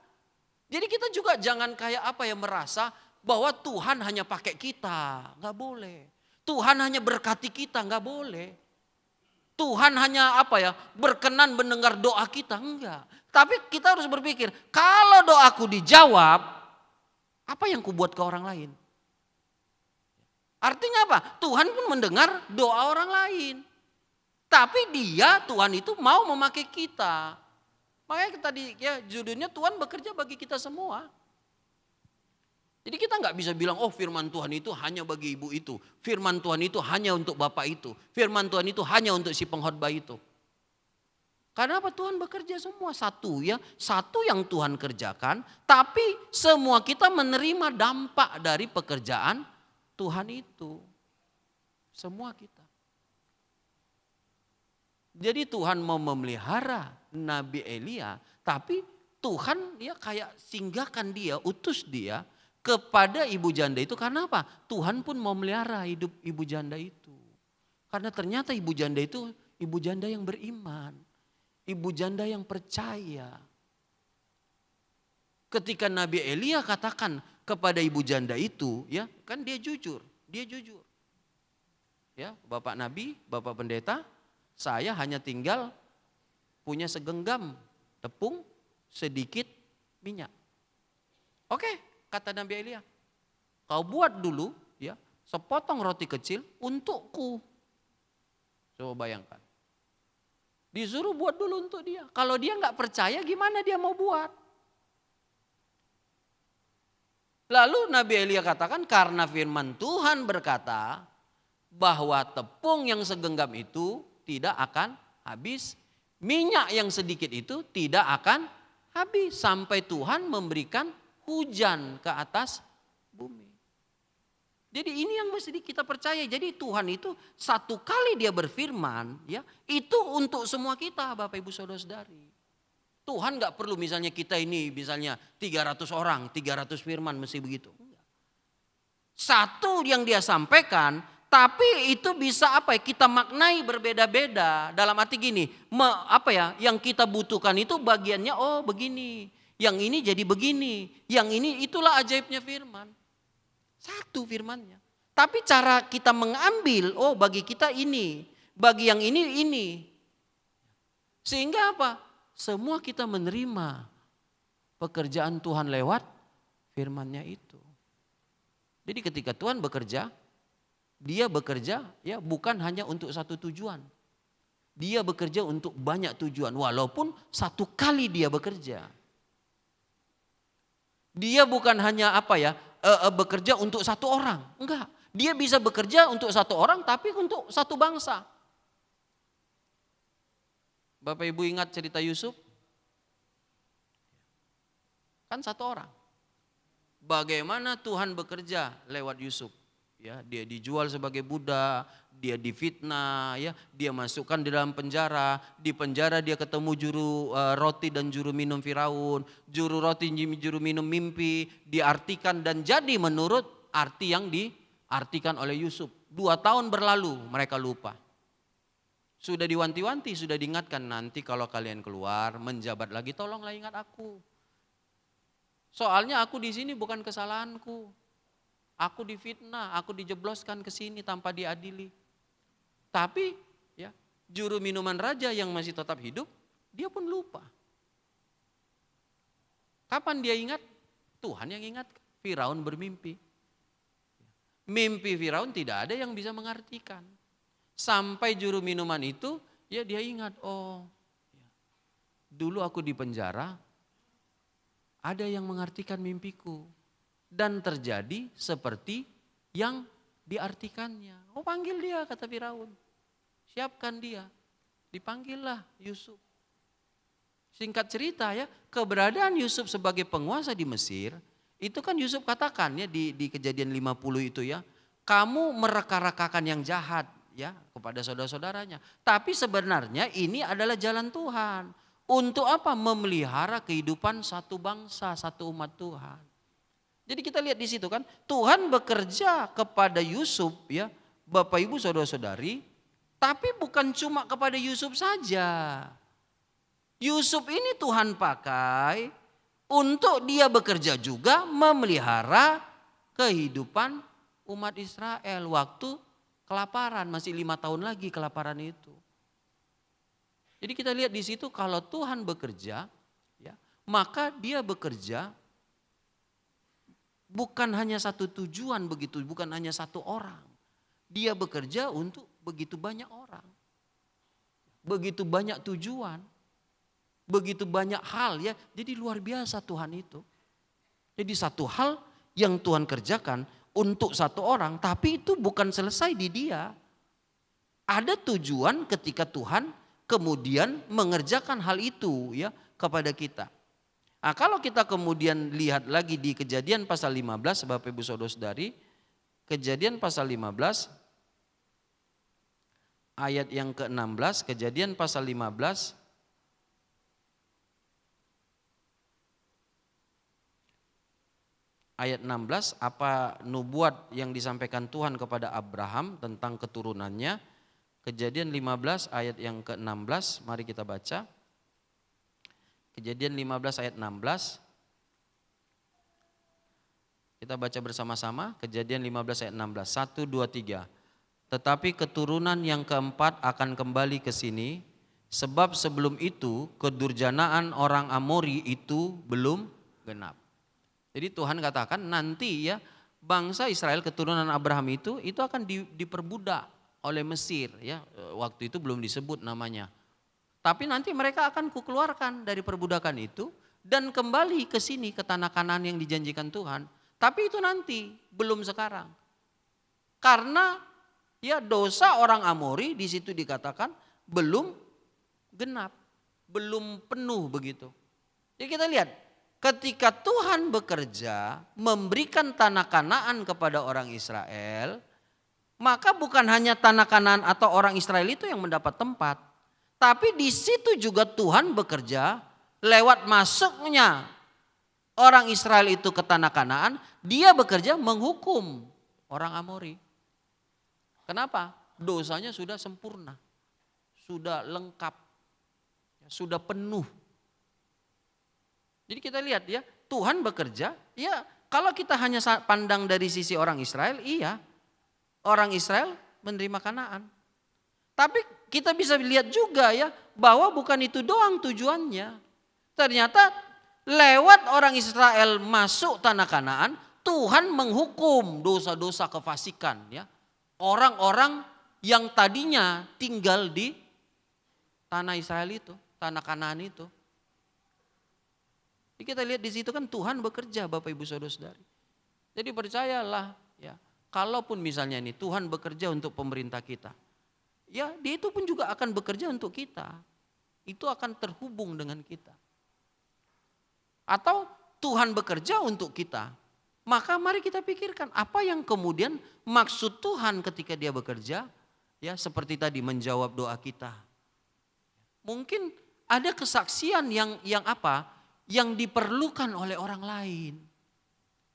Jadi kita juga jangan kayak merasa bahwa Tuhan hanya pakai kita, nggak boleh. Tuhan hanya berkati kita, nggak boleh. Tuhan hanya berkenan mendengar doa kita, enggak. Tapi kita harus berpikir, kalau doaku dijawab, apa yang kubuat ke orang lain? Artinya apa? Tuhan pun mendengar doa orang lain. Tapi Tuhan itu mau memakai kita. Makanya tadi ya judulnya Tuhan bekerja bagi kita semua. Jadi kita nggak bisa bilang, oh firman Tuhan itu hanya bagi ibu itu. Firman Tuhan itu hanya untuk bapak itu. Firman Tuhan itu hanya untuk si pengkhotbah itu. Karena apa? Tuhan bekerja semua satu ya. Satu yang Tuhan kerjakan. Tapi semua kita menerima dampak dari pekerjaan Tuhan itu. Semua kita. Jadi Tuhan mau memelihara Nabi Elia, tapi Tuhan ya kayak singgahkan dia, utus dia kepada ibu janda itu. Karena apa? Tuhan pun mau melihara hidup ibu janda itu. Karena ternyata ibu janda itu ibu janda yang beriman, ibu janda yang percaya. Ketika Nabi Elia katakan kepada ibu janda itu, ya kan dia jujur. Ya, Bapak Nabi, Bapak Pendeta, saya hanya tinggal punya segenggam tepung, sedikit minyak. Oke, kata Nabi Elia, kau buat dulu ya sepotong roti kecil untukku. Coba bayangkan. Disuruh buat dulu untuk dia. Kalau dia nggak percaya gimana dia mau buat? Lalu Nabi Elia katakan karena firman Tuhan berkata bahwa tepung yang segenggam itu tidak akan habis, minyak yang sedikit itu tidak akan habis sampai Tuhan memberikan hujan ke atas bumi. Jadi ini yang mesti kita percaya. Jadi Tuhan itu satu kali dia berfirman, ya itu untuk semua kita, Bapak Ibu Saudara-saudari. Tuhan nggak perlu misalnya kita ini misalnya 300 orang, 300 firman mesti begitu. Satu yang dia sampaikan. Tapi itu bisa apa ya, kita maknai berbeda-beda. Dalam arti gini, yang kita butuhkan itu bagiannya oh begini. Yang ini jadi begini. Yang ini itulah ajaibnya firman. Satu firmannya. Tapi cara kita mengambil, oh bagi kita ini. Bagi yang ini. Sehingga apa? Semua kita menerima pekerjaan Tuhan lewat firman-Nya itu. Jadi ketika Tuhan bekerja, dia bekerja ya bukan hanya untuk satu tujuan. Dia bekerja untuk banyak tujuan walaupun satu kali dia bekerja. Dia bukan hanya bekerja untuk satu orang. Enggak. Dia bisa bekerja untuk satu orang tapi untuk satu bangsa. Bapak Ibu ingat cerita Yusuf? Kan satu orang. Bagaimana Tuhan bekerja lewat Yusuf? Ya, dia dijual sebagai budak, dia difitnah, ya, dia masukkan di dalam penjara. Di penjara dia ketemu juru roti dan juru minum Firaun, juru roti juru minum mimpi, diartikan dan jadi menurut arti yang diartikan oleh Yusuf. 2 tahun berlalu mereka lupa. Sudah diwanti-wanti, sudah diingatkan nanti kalau kalian keluar menjabat lagi tolonglah ingat aku. Soalnya aku di sini bukan kesalahanku. Aku difitnah, aku dijebloskan ke sini tanpa diadili. Tapi ya, juru minuman raja yang masih tetap hidup, dia pun lupa. Kapan dia ingat? Tuhan yang ingat. Firaun bermimpi. Mimpi Firaun tidak ada yang bisa mengartikan. Sampai juru minuman itu, ya dia ingat, oh dulu aku di penjara, ada yang mengartikan mimpiku. Dan terjadi seperti yang diartikannya. Oh panggil dia, kata Firaun. Siapkan dia. Dipanggillah Yusuf. Singkat cerita ya, keberadaan Yusuf sebagai penguasa di Mesir, itu kan Yusuf katakan ya di Kejadian 50 itu ya, kamu mereka-rekakan yang jahat ya kepada saudara-saudaranya. Tapi sebenarnya ini adalah jalan Tuhan. Untuk apa? Memelihara kehidupan satu bangsa, satu umat Tuhan. Jadi kita lihat di situ kan, Tuhan bekerja kepada Yusuf ya, Bapak Ibu Saudara-saudari, tapi bukan cuma kepada Yusuf saja. Yusuf ini Tuhan pakai untuk dia bekerja juga memelihara kehidupan umat Israel waktu kelaparan, masih 5 tahun lagi kelaparan itu. Jadi kita lihat di situ kalau Tuhan bekerja, ya, maka dia bekerja bukan hanya satu tujuan begitu, bukan hanya satu orang. Dia bekerja untuk begitu banyak orang. begitu banyak tujuan, begitu banyak hal ya. Jadi luar biasa Tuhan itu. Jadi satu hal yang Tuhan kerjakan untuk satu orang, tapi itu bukan selesai di dia. Ada tujuan ketika Tuhan kemudian mengerjakan hal itu ya kepada kita. Nah, kalau kita kemudian lihat lagi di Kejadian pasal 15, Bapak Ibu Saudara-saudari, Kejadian pasal 15 ayat yang ke-16, Kejadian pasal 15 ayat 16, apa nubuat yang disampaikan Tuhan kepada Abraham tentang keturunannya. Kejadian 15 ayat yang ke-16, mari kita baca. Kejadian 15 ayat 16. Kita baca bersama-sama, Kejadian 15 ayat 16. 1, 2, 3. Tetapi keturunan yang keempat akan kembali ke sini, sebab sebelum itu kedurjanaan orang Amori itu belum genap. Jadi Tuhan katakan nanti ya bangsa Israel keturunan Abraham itu akan diperbudak oleh Mesir ya, waktu itu belum disebut namanya. Tapi nanti mereka akan kukeluarkan dari perbudakan itu dan kembali ke sini ke tanah Kanaan yang dijanjikan Tuhan. Tapi itu nanti, belum sekarang. Karena ya dosa orang Amori di situ dikatakan belum genap, belum penuh begitu. Jadi kita lihat, ketika Tuhan bekerja memberikan tanah Kanaan kepada orang Israel, maka bukan hanya tanah Kanaan atau orang Israel itu yang mendapat tempat, tapi di situ juga Tuhan bekerja lewat masuknya orang Israel itu ke tanah Kanaan, dia bekerja menghukum orang Amori. Kenapa? Dosanya sudah sempurna, sudah lengkap, sudah penuh. Jadi kita lihat ya, Tuhan bekerja, ya kalau kita hanya pandang dari sisi orang Israel, iya. Orang Israel menerima Kanaan. Tapi kita bisa lihat juga ya bahwa bukan itu doang tujuannya. Ternyata lewat orang Israel masuk tanah Kanaan, Tuhan menghukum dosa-dosa kefasikan ya. Orang-orang yang tadinya tinggal di tanah Israel itu, tanah Kanaan itu. Jadi kita lihat di situ kan Tuhan bekerja Bapak Ibu Saudara-saudari. Jadi percayalah ya. Kalaupun misalnya ini Tuhan bekerja untuk pemerintah kita, ya dia itu pun juga akan bekerja untuk kita. Itu akan terhubung dengan kita. Atau Tuhan bekerja untuk kita, maka mari kita pikirkan apa yang kemudian maksud Tuhan ketika dia bekerja. Ya seperti tadi menjawab doa kita. Mungkin ada kesaksian yang apa? Yang diperlukan oleh orang lain.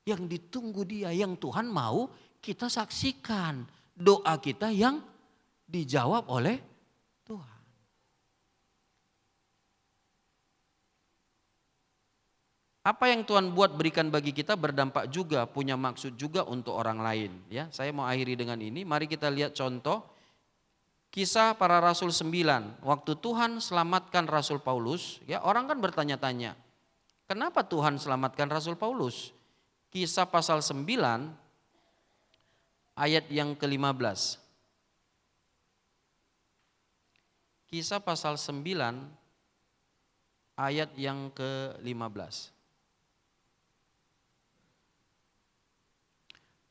Yang ditunggu dia, yang Tuhan mau kita saksikan doa kita yang dijawab oleh Tuhan. Apa yang Tuhan buat berikan bagi kita berdampak juga, punya maksud juga untuk orang lain. Ya, saya mau akhiri dengan ini. Mari kita lihat contoh Kisah Para Rasul 9. Waktu Tuhan selamatkan Rasul Paulus, ya orang kan bertanya-tanya, kenapa Tuhan selamatkan Rasul Paulus? Kisah pasal 9 ayat yang ke-15. Kisah pasal 9 ayat yang ke-15.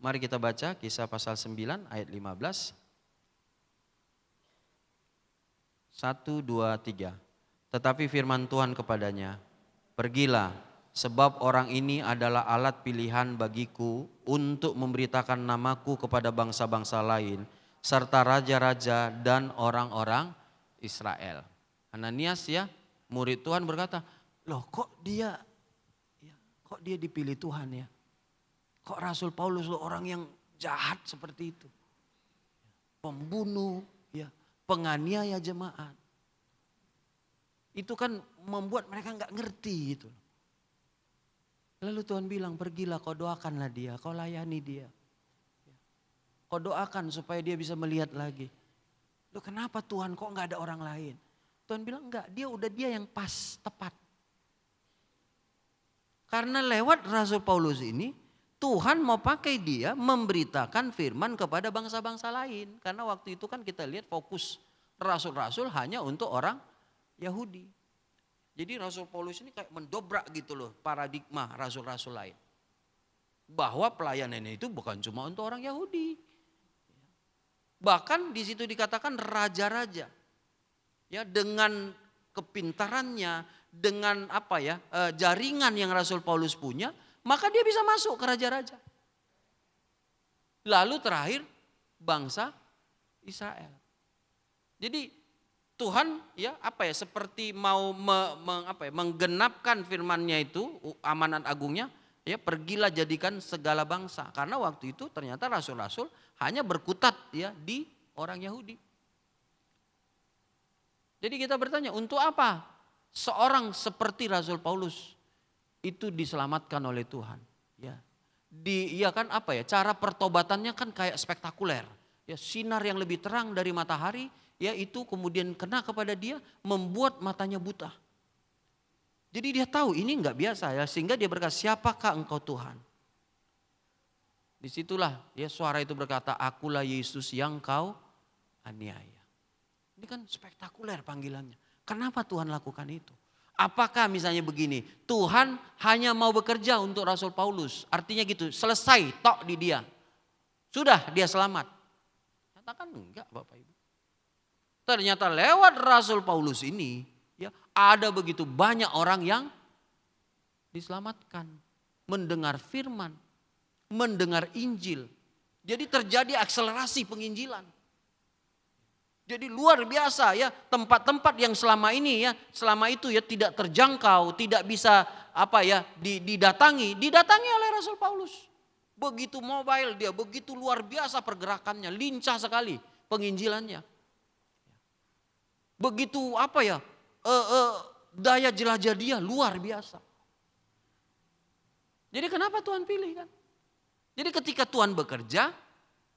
Mari kita baca Kisah pasal 9 ayat 15. 1, 2, 3. Tetapi firman Tuhan kepadanya, pergilah, sebab orang ini adalah alat pilihan bagiku untuk memberitakan namaku kepada bangsa-bangsa lain, serta raja-raja dan orang-orang Israel. Ananias ya, murid Tuhan berkata, loh kok dia dipilih Tuhan ya? Kok Rasul Paulus loh orang yang jahat seperti itu? Pembunuh, ya, penganiaya jemaat. Itu kan membuat mereka nggak ngerti gitu. Lalu Tuhan bilang, pergilah kau doakanlah dia, kau layani dia. Kau doakan supaya dia bisa melihat lagi. Loh kenapa Tuhan kok nggak ada orang lain? Tuhan bilang enggak, dia yang pas, tepat. Karena lewat Rasul Paulus ini, Tuhan mau pakai dia memberitakan firman kepada bangsa-bangsa lain. Karena waktu itu kan kita lihat fokus Rasul-rasul hanya untuk orang Yahudi. Jadi Rasul Paulus ini kayak mendobrak gitu loh paradigma rasul-rasul lain. Bahwa pelayanan itu bukan cuma untuk orang Yahudi. Bahkan di situ dikatakan raja-raja. Ya, dengan kepintarannya, dengan jaringan yang Rasul Paulus punya, maka dia bisa masuk ke raja-raja. Lalu terakhir bangsa Israel. Jadi Tuhan seperti mau menggenapkan firman-Nya itu, amanat agungnya, ya pergilah jadikan segala bangsa. Karena waktu itu ternyata rasul-rasul hanya berkutat ya di orang Yahudi. Jadi kita bertanya, untuk apa seorang seperti Rasul Paulus itu diselamatkan oleh Tuhan? Ya. Cara pertobatannya kan kayak spektakuler. Ya, sinar yang lebih terang dari matahari, ya itu kemudian kena kepada dia, membuat matanya buta. Jadi dia tahu ini enggak biasa ya, sehingga dia berkata, siapakah engkau Tuhan? Disitulah ya suara itu berkata, akulah Yesus yang kau aniaya. Ini kan spektakuler panggilannya. Kenapa Tuhan lakukan itu? Apakah misalnya begini, Tuhan hanya mau bekerja untuk Rasul Paulus, artinya gitu, selesai tok di dia. Sudah dia selamat. Katakan enggak Bapak Ibu. Ternyata lewat Rasul Paulus ini, ya ada begitu banyak orang yang diselamatkan, mendengar firman, mendengar Injil. Jadi terjadi akselerasi penginjilan. Jadi luar biasa ya, tempat-tempat yang selama itu tidak terjangkau, tidak bisa didatangi oleh Rasul Paulus. Begitu mobile dia, begitu luar biasa pergerakannya, lincah sekali penginjilannya. Begitu daya jelajah dia luar biasa. Jadi kenapa Tuhan pilih kan? Jadi ketika Tuhan bekerja,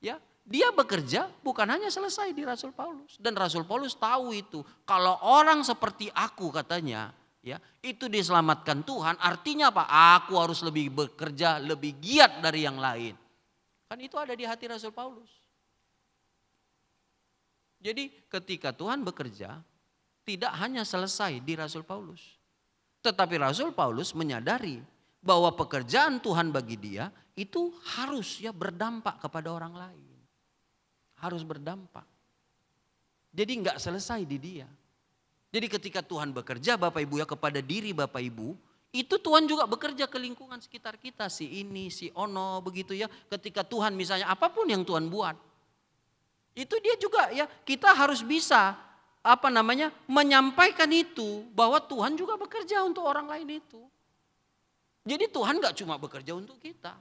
ya dia bekerja bukan hanya selesai di Rasul Paulus. Dan Rasul Paulus tahu itu. Kalau orang seperti aku katanya, ya itu diselamatkan Tuhan. Artinya apa? Aku harus lebih bekerja, lebih giat dari yang lain. Kan itu ada di hati Rasul Paulus. Jadi ketika Tuhan bekerja, tidak hanya selesai di Rasul Paulus. Tetapi Rasul Paulus menyadari bahwa pekerjaan Tuhan bagi dia itu harus ya berdampak kepada orang lain. Harus berdampak. Jadi enggak selesai di dia. Jadi ketika Tuhan bekerja Bapak Ibu ya kepada diri Bapak Ibu, itu Tuhan juga bekerja ke lingkungan sekitar kita, si ini, si ono begitu ya. Ketika Tuhan misalnya apapun yang Tuhan buat, itu dia juga ya kita harus bisa menyampaikan itu bahwa Tuhan juga bekerja untuk orang lain itu. Jadi Tuhan enggak cuma bekerja untuk kita.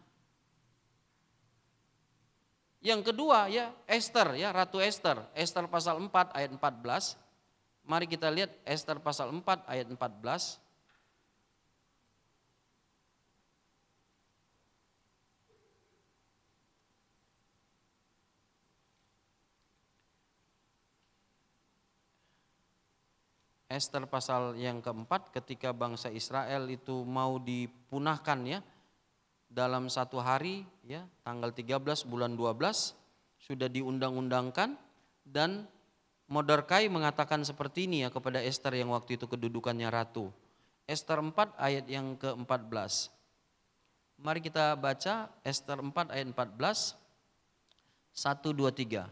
Yang kedua ya Esther ya, Ratu Esther. Esther pasal 4 ayat 14. Mari kita lihat Esther pasal 4 ayat 14. Esther pasal yang keempat, ketika bangsa Israel itu mau dipunahkan ya, dalam satu hari ya tanggal 13 bulan 12 sudah diundang-undangkan, dan Mordekai mengatakan seperti ini ya kepada Esther yang waktu itu kedudukannya ratu. Esther 4 ayat yang ke-14. Mari kita baca Esther 4 ayat 14. 1, 2, 3.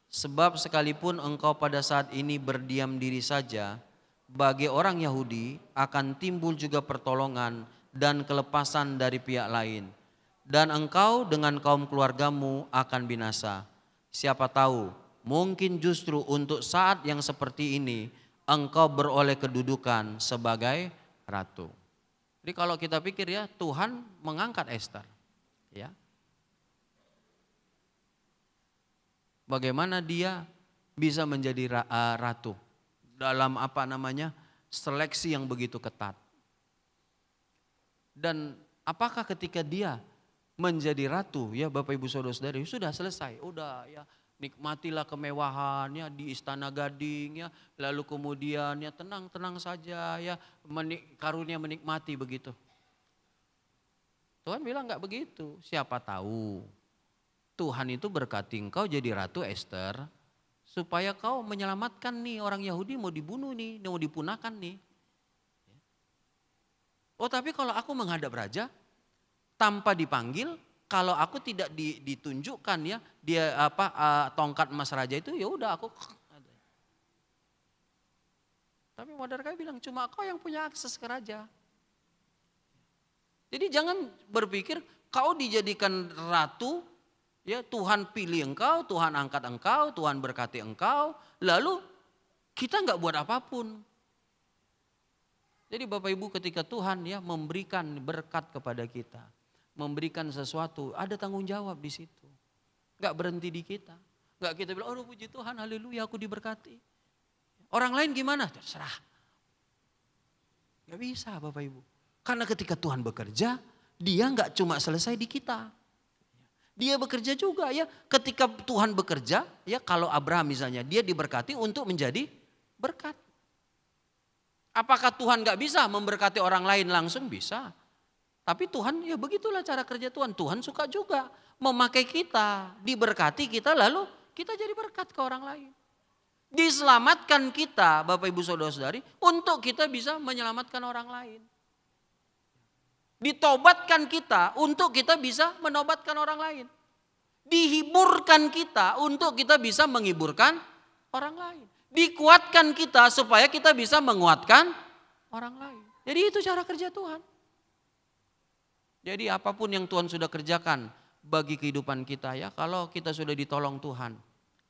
Sebab sekalipun engkau pada saat ini berdiam diri saja, bagi orang Yahudi akan timbul juga pertolongan dan kelepasan dari pihak lain. Dan engkau dengan kaum keluargamu akan binasa. Siapa tahu, mungkin justru untuk saat yang seperti ini engkau beroleh kedudukan sebagai ratu. Jadi kalau kita pikir ya, Tuhan mengangkat Esther. Ya. Bagaimana dia bisa menjadi ratu dalam seleksi yang begitu ketat. Dan apakah ketika dia menjadi ratu ya Bapak Ibu Saudara-saudari sudah selesai, udah ya nikmatilah kemewahannya di istana gading ya, lalu kemudian ya tenang-tenang saja ya karunia menikmati begitu. Tuhan bilang enggak begitu. Siapa tahu Tuhan itu berkati engkau jadi ratu Esther supaya kau menyelamatkan nih orang Yahudi mau dibunuh nih, mau dipunahkan nih. Oh tapi kalau aku menghadap raja tanpa dipanggil, kalau aku tidak ditunjukkan ya dia tongkat emas raja itu, ya udah aku. Tapi Mordekai bilang cuma kau yang punya akses ke raja. Jadi jangan berpikir kau dijadikan ratu, ya Tuhan pilih engkau, Tuhan angkat engkau, Tuhan berkati engkau, lalu kita nggak buat apapun. Jadi Bapak Ibu ketika Tuhan ya memberikan berkat kepada kita, memberikan sesuatu, ada tanggung jawab di situ. Nggak berhenti di kita. Nggak kita bilang, oh puji Tuhan, haleluya aku diberkati. Orang lain gimana? Terserah. Nggak bisa Bapak Ibu. Karena ketika Tuhan bekerja, dia nggak cuma selesai di kita. Dia bekerja juga ya. Ketika Tuhan bekerja, ya kalau Abraham misalnya, dia diberkati untuk menjadi berkat. Apakah Tuhan nggak bisa memberkati orang lain langsung? Bisa. Tapi Tuhan ya begitulah cara kerja Tuhan. Tuhan suka juga memakai kita, diberkati kita lalu kita jadi berkat ke orang lain. Diselamatkan kita Bapak Ibu Saudara-saudari untuk kita bisa menyelamatkan orang lain. Ditobatkan kita untuk kita bisa menobatkan orang lain. Dihiburkan kita untuk kita bisa menghiburkan orang lain. Dikuatkan kita supaya kita bisa menguatkan orang lain. Jadi itu cara kerja Tuhan. Jadi apapun yang Tuhan sudah kerjakan bagi kehidupan kita ya, kalau kita sudah ditolong Tuhan,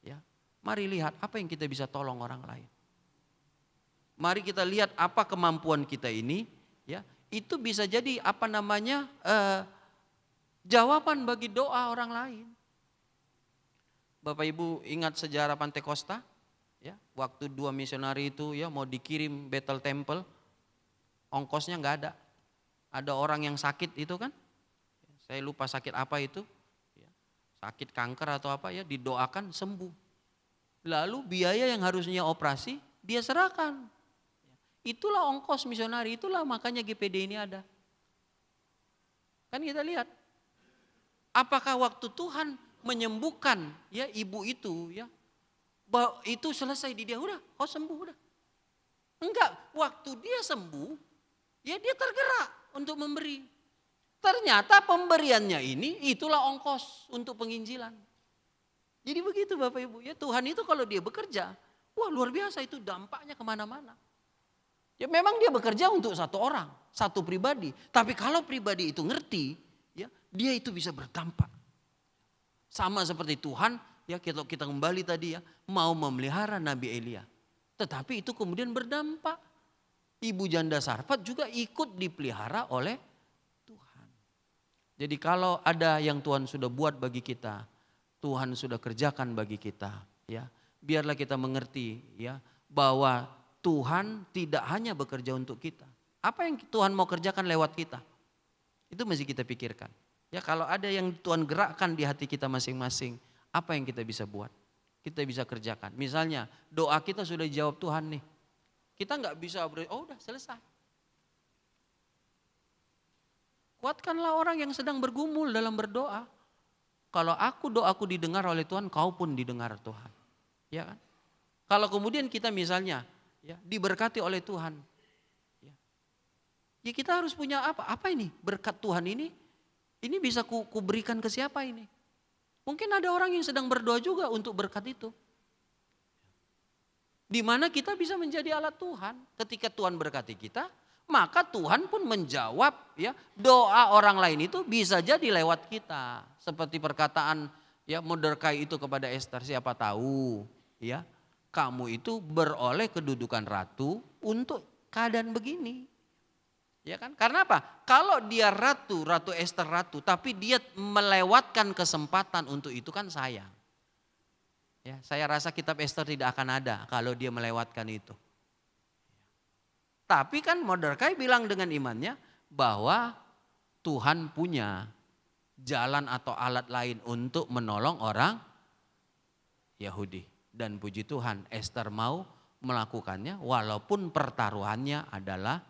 ya, mari lihat apa yang kita bisa tolong orang lain. Mari kita lihat apa kemampuan kita ini, ya, itu bisa jadi jawaban bagi doa orang lain. Bapak Ibu ingat sejarah Pantekosta? Ya, waktu 2 misionari itu ya mau dikirim Bethel Temple, ongkosnya nggak ada. Ada orang yang sakit itu kan, saya lupa sakit apa itu, ya, sakit kanker atau apa ya, didoakan sembuh. Lalu biaya yang harusnya operasi dia serahkan. Itulah ongkos misionari, itulah makanya GPD ini ada. Kan kita lihat, apakah waktu Tuhan menyembuhkan ya ibu itu ya, itu selesai di dia, udah kau sembuh udah. Enggak, waktu dia sembuh, ya dia tergerak untuk memberi. Ternyata pemberiannya ini itulah ongkos untuk penginjilan. Jadi begitu Bapak Ibu, ya Tuhan itu kalau dia bekerja, wah luar biasa itu dampaknya kemana-mana. Ya memang dia bekerja untuk satu orang, satu pribadi. Tapi kalau pribadi itu ngerti, ya dia itu bisa berdampak. Sama seperti Tuhan, ya kita kembali tadi ya, mau memelihara Nabi Elia. Tetapi itu kemudian berdampak. Ibu janda Sarfat juga ikut dipelihara oleh Tuhan. Jadi kalau ada yang Tuhan sudah buat bagi kita, Tuhan sudah kerjakan bagi kita, ya, biarlah kita mengerti ya bahwa Tuhan tidak hanya bekerja untuk kita. Apa yang Tuhan mau kerjakan lewat kita? Itu mesti kita pikirkan. Ya kalau ada yang Tuhan gerakkan di hati kita masing-masing, apa yang kita bisa buat? Kita bisa kerjakan. Misalnya doa kita sudah dijawab Tuhan nih. Kita nggak bisa oh udah selesai. Kuatkanlah orang yang sedang bergumul dalam berdoa. Kalau doaku didengar oleh Tuhan, kau pun didengar Tuhan. Ya kan? Kalau kemudian kita misalnya ya, diberkati oleh Tuhan. Ya kita harus punya apa? Apa ini? Berkat Tuhan ini bisa kuberikan ke siapa ini? Mungkin ada orang yang sedang berdoa juga untuk berkat itu. Di mana kita bisa menjadi alat Tuhan. Ketika Tuhan berkati kita, maka Tuhan pun menjawab ya doa orang lain itu bisa jadi lewat kita. Seperti perkataan ya Mordekai itu kepada Esther, siapa tahu ya kamu itu beroleh kedudukan ratu untuk keadaan begini. Ya kan? Karena apa? Kalau dia ratu Esther ratu, tapi dia melewatkan kesempatan untuk itu kan sayang. Ya, saya rasa kitab Esther tidak akan ada kalau dia melewatkan itu. Tapi kan Mordekai bilang dengan imannya bahwa Tuhan punya jalan atau alat lain untuk menolong orang Yahudi. Dan puji Tuhan Esther mau melakukannya walaupun pertaruhannya adalah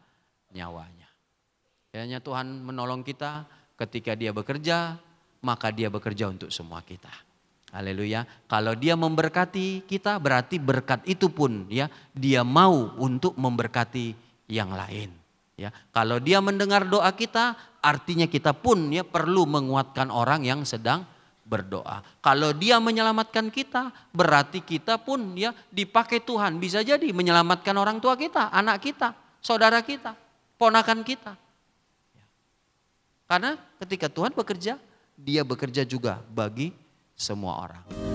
nyawanya. Kiranya Tuhan menolong kita ketika dia bekerja, maka dia bekerja untuk semua kita. Haleluya. Kalau dia memberkati kita berarti berkat itu pun ya dia mau untuk memberkati yang lain. Ya, kalau dia mendengar doa kita artinya kita pun ya perlu menguatkan orang yang sedang berdoa. Kalau dia menyelamatkan kita berarti kita pun ya dipakai Tuhan bisa jadi menyelamatkan orang tua kita, anak kita, saudara kita, ponakan kita. Karena ketika Tuhan bekerja, dia bekerja juga bagi semua orang.